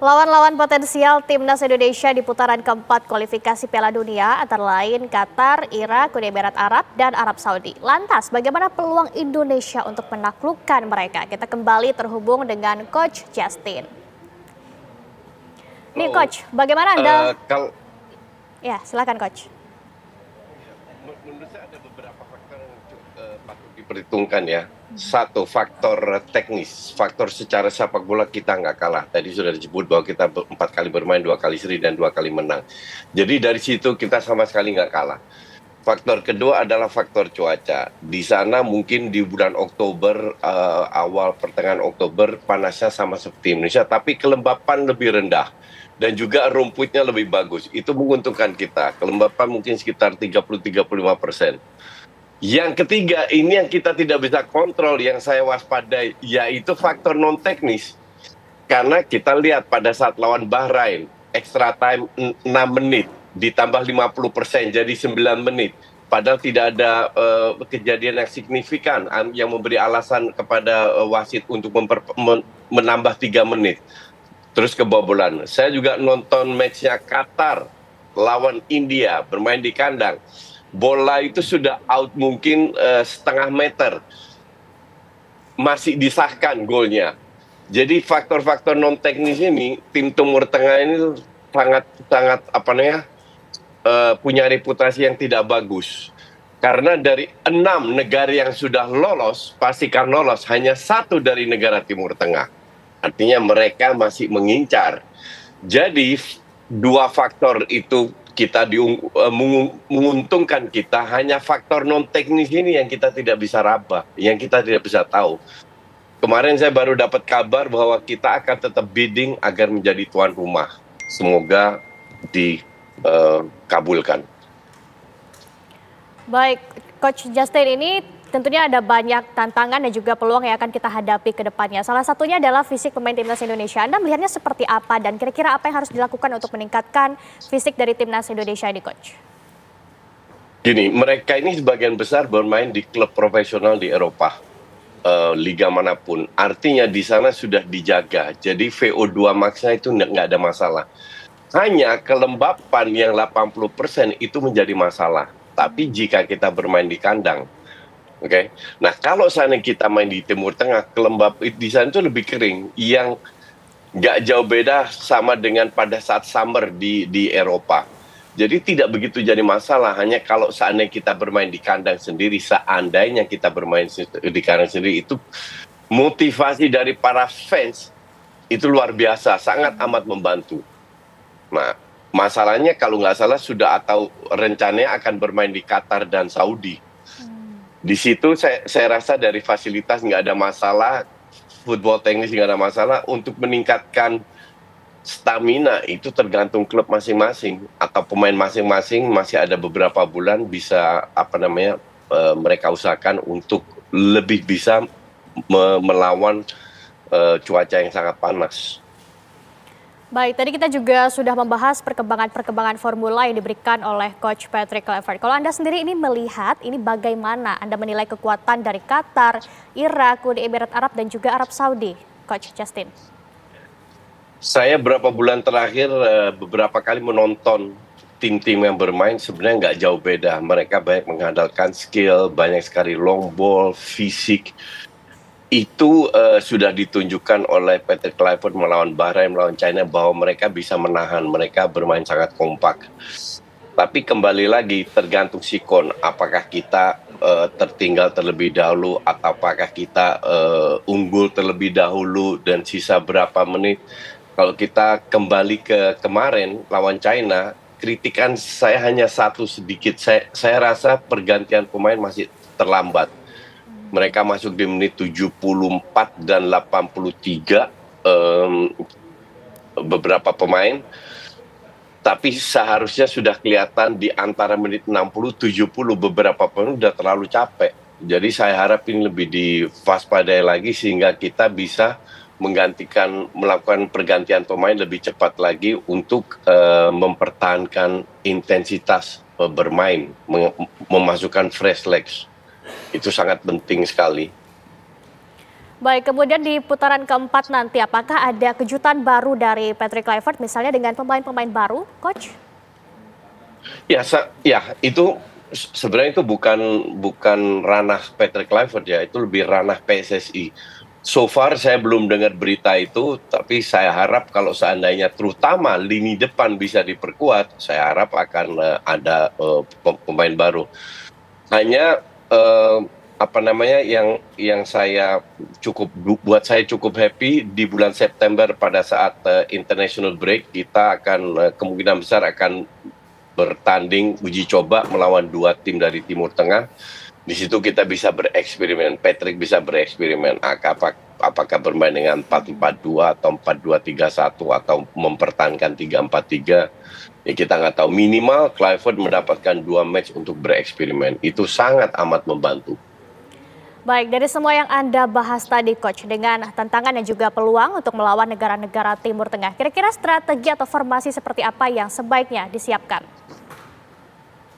Lawan-lawan potensial timnas Indonesia di putaran keempat kualifikasi Piala Dunia antara lain Qatar, Irak, Uni Emirat Arab, dan Arab Saudi. Lantas, bagaimana peluang Indonesia untuk menaklukkan mereka? Kita kembali terhubung dengan Coach Justin. Nih Coach, bagaimana Anda? Ya, silakan Coach. Menurut saya ada beberapa faktor yang patut diperhitungkan ya. Satu, faktor teknis, faktor secara sepak bola kita nggak kalah. Tadi sudah disebut bahwa kita 4 kali bermain, 2 kali seri, dan 2 kali menang. Jadi dari situ kita sama sekali nggak kalah. Faktor kedua adalah faktor cuaca. Di sana mungkin di bulan Oktober, awal pertengahan Oktober, panasnya sama seperti Indonesia, tapi kelembapan lebih rendah. Dan juga rumputnya lebih bagus. Itu menguntungkan kita. Kelembapan mungkin sekitar 30-35%. Yang ketiga, ini yang kita tidak bisa kontrol, yang saya waspadai, yaitu faktor non-teknis. Karena kita lihat pada saat lawan Bahrain, extra time 6 menit, ditambah 50%, jadi 9 menit. Padahal tidak ada kejadian yang signifikan yang memberi alasan kepada wasit untuk menambah 3 menit. Terus kebobolan. Saya juga nonton matchnya Qatar lawan India, bermain di kandang. Bola itu sudah out mungkin setengah meter. Masih disahkan golnya. Jadi faktor-faktor non-teknis ini, tim Timur Tengah ini sangat punya reputasi yang tidak bagus. Karena dari 6 negara yang sudah lolos, pastikan lolos, hanya 1 dari negara Timur Tengah. Artinya mereka masih mengincar. Jadi 2 faktor itu kita menguntungkan kita, hanya faktor non-teknis ini yang kita tidak bisa raba, yang kita tidak bisa tahu. Kemarin saya baru dapat kabar bahwa kita akan tetap bidding agar menjadi tuan rumah. Semoga dikabulkan. Baik, Coach Justin, ini tentunya ada banyak tantangan dan juga peluang yang akan kita hadapi ke depannya. Salah satunya adalah fisik pemain timnas Indonesia. Anda melihatnya seperti apa dan kira-kira apa yang harus dilakukan untuk meningkatkan fisik dari timnas Indonesia ini, Coach? Gini, mereka ini sebagian besar bermain di klub profesional di Eropa, liga manapun. Artinya di sana sudah dijaga. Jadi VO2 max-nya itu nggak ada masalah. Hanya kelembapan yang 80% itu menjadi masalah. Tapi jika kita bermain di kandang, oke. Nah, kalau seandainya kita main di Timur Tengah, kelembapan di sana itu lebih kering, yang nggak jauh beda sama dengan pada saat summer di Eropa. Jadi tidak begitu jadi masalah, hanya kalau seandainya kita bermain di kandang sendiri, seandainya kita bermain di kandang sendiri, itu motivasi dari para fans itu luar biasa, sangat amat membantu. Nah, masalahnya kalau nggak salah sudah atau rencananya akan bermain di Qatar dan Saudi. Di situ saya rasa dari fasilitas nggak ada masalah, football teknis nggak ada masalah. Untuk meningkatkan stamina itu tergantung klub masing-masing atau pemain masing-masing, masih ada beberapa bulan bisa mereka usahakan untuk lebih bisa melawan cuaca yang sangat panas. Baik, tadi kita juga sudah membahas perkembangan formula yang diberikan oleh Coach Patrick Kluivert. Kalau Anda sendiri ini melihat, ini bagaimana Anda menilai kekuatan dari Qatar, Irak, Uni Emirat Arab, dan juga Arab Saudi, Coach Justin? Saya beberapa bulan terakhir beberapa kali menonton tim-tim yang bermain, sebenarnya nggak jauh beda. Mereka banyak mengandalkan skill, banyak sekali long ball, fisik. Itu sudah ditunjukkan oleh Patrick Kluivert melawan Bahrain, melawan China, bahwa mereka bisa menahan, mereka bermain sangat kompak. Tapi kembali lagi tergantung sikon, apakah kita tertinggal terlebih dahulu atau apakah kita unggul terlebih dahulu dan sisa berapa menit. Kalau kita kembali ke kemarin lawan China, kritikan saya hanya satu sedikit, saya rasa pergantian pemain masih terlambat. Mereka masuk di menit 74 dan 83 beberapa pemain. Tapi seharusnya sudah kelihatan di antara menit 60-70 beberapa pemain sudah terlalu capek. Jadi saya harap ini lebih diwaspadai lagi sehingga kita bisa melakukan pergantian pemain lebih cepat lagi untuk mempertahankan intensitas bermain, memasukkan fresh legs. Itu sangat penting sekali. Baik, kemudian di putaran keempat nanti, apakah ada kejutan baru dari Patrick Kluivert, misalnya dengan pemain-pemain baru, Coach? Ya, itu sebenarnya itu bukan ranah Patrick Kluivert ya, itu lebih ranah PSSI. So far saya belum dengar berita itu, tapi saya harap kalau seandainya terutama lini depan bisa diperkuat, saya harap akan ada pemain baru. Hanya yang saya buat saya cukup happy di bulan September pada saat international break, kita akan kemungkinan besar akan bertanding uji coba melawan 2 tim dari Timur Tengah. Di situ kita bisa bereksperimen, Patrick bisa bereksperimen apakah bermain dengan 4-4-2 atau 4-2-3-1 atau mempertahankan 3-4-3. Ya kita nggak tahu, minimal Kluivert mendapatkan 2 match untuk bereksperimen. Itu sangat amat membantu. Baik, dari semua yang Anda bahas tadi, Coach, dengan tantangan dan juga peluang untuk melawan negara-negara Timur Tengah, kira-kira strategi atau formasi seperti apa yang sebaiknya disiapkan?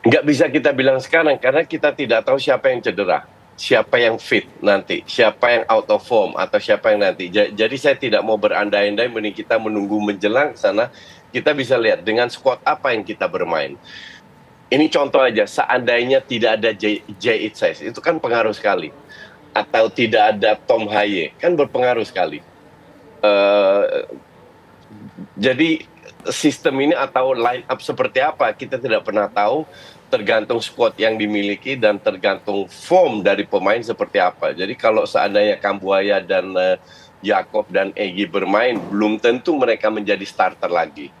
Nggak bisa kita bilang sekarang, karena kita tidak tahu siapa yang cedera, siapa yang fit nanti, siapa yang out of form, atau siapa yang nanti. Jadi saya tidak mau berandai-andai, mending kita menunggu menjelang sana, kita bisa lihat dengan squad apa yang kita bermain. Ini contoh aja, seandainya tidak ada Jay Itzes, itu kan pengaruh sekali. Atau tidak ada Tom Haye, kan berpengaruh sekali. Jadi sistem ini atau line up seperti apa, kita tidak pernah tahu, tergantung squad yang dimiliki dan tergantung form dari pemain seperti apa. Jadi kalau seandainya Kambuaya dan Jakob dan Egy bermain, belum tentu mereka menjadi starter lagi.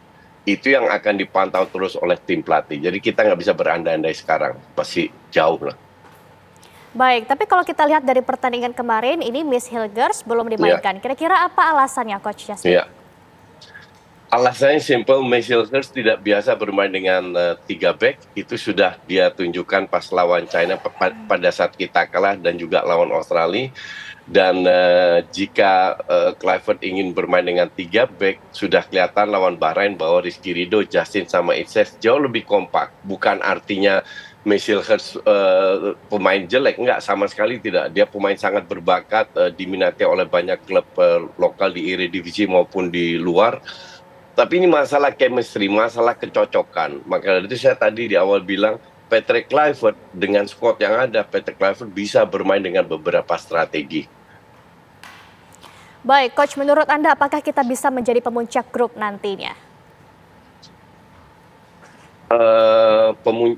Itu yang akan dipantau terus oleh tim pelatih. Jadi kita nggak bisa berandai-andai sekarang, masih jauh lah. Baik, tapi kalau kita lihat dari pertandingan kemarin, ini Miss Hilgers belum dimainkan. Kira-kira apa alasannya, Coach Justin? Ya. Alasannya simple, Miss Hilgers tidak biasa bermain dengan 3 back. Itu sudah dia tunjukkan pas lawan China pada saat kita kalah dan juga lawan Australia. Dan jika Kluivert ingin bermain dengan 3 back, sudah kelihatan lawan Bahrain bahwa Rizky Ridho, Justin sama Itzes jauh lebih kompak. Bukan artinya Miss Hilgers pemain jelek, enggak, sama sekali tidak. Dia pemain sangat berbakat, diminati oleh banyak klub lokal di Eredivisie maupun di luar. Tapi ini masalah chemistry, masalah kecocokan. Maka dari itu saya tadi di awal bilang, Patrick Kluivert dengan squad yang ada, Patrick Kluivert bisa bermain dengan beberapa strategi. Baik, Coach, menurut Anda apakah kita bisa menjadi pemuncak grup nantinya?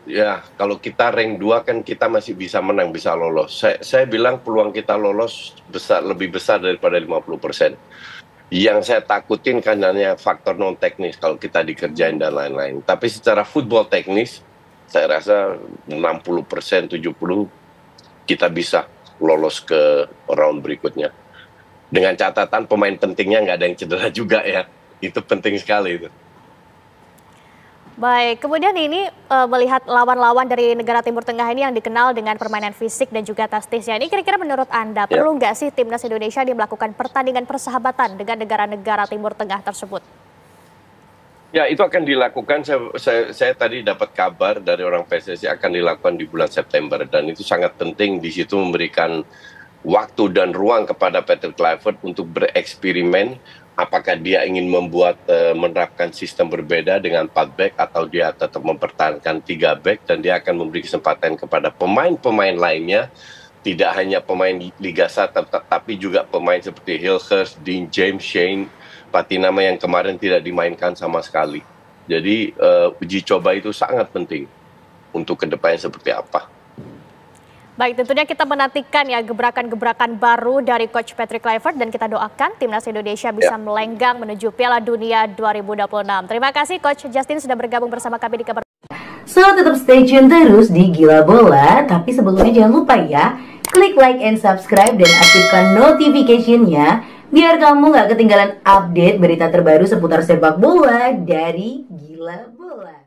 Ya, kalau kita rank 2 kan kita masih bisa menang, bisa lolos. Saya bilang peluang kita lolos lebih besar daripada 50%. Yang saya takutin kan hanya faktor non teknis kalau kita dikerjain dan lain-lain. Tapi secara football teknis, saya rasa 60%, 70% kita bisa lolos ke round berikutnya. Dengan catatan pemain pentingnya nggak ada yang cedera juga ya. Itu penting sekali itu. Baik, kemudian ini melihat lawan-lawan dari negara Timur Tengah ini yang dikenal dengan permainan fisik dan juga taktisnya. Ini kira-kira menurut Anda perlu nggak sih timnas Indonesia melakukan pertandingan persahabatan dengan negara-negara Timur Tengah tersebut? Ya, itu akan dilakukan. Saya tadi dapat kabar dari orang PSSI akan dilakukan di bulan September. Dan itu sangat penting, di situ memberikan waktu dan ruang kepada Patrick Kluivert untuk bereksperimen. Apakah dia ingin menerapkan sistem berbeda dengan 4 back atau dia tetap mempertahankan 3 back, dan dia akan memberi kesempatan kepada pemain-pemain lainnya, tidak hanya pemain Liga 1 tapi juga pemain seperti Hilgers, Dean James, Shane, Patinama yang kemarin tidak dimainkan sama sekali. Jadi uji coba itu sangat penting untuk kedepannya seperti apa. Baik, tentunya kita menantikan ya gebrakan-gebrakan baru dari Coach Patrick Kluivert dan kita doakan timnas Indonesia bisa melenggang menuju Piala Dunia 2026. Terima kasih Coach Justin sudah bergabung bersama kami di Kabar. So, tetap stay tune terus di Gila Bola, tapi sebelumnya jangan lupa ya, klik like and subscribe dan aktifkan notification-nya biar kamu nggak ketinggalan update berita terbaru seputar sepak bola dari Gila Bola.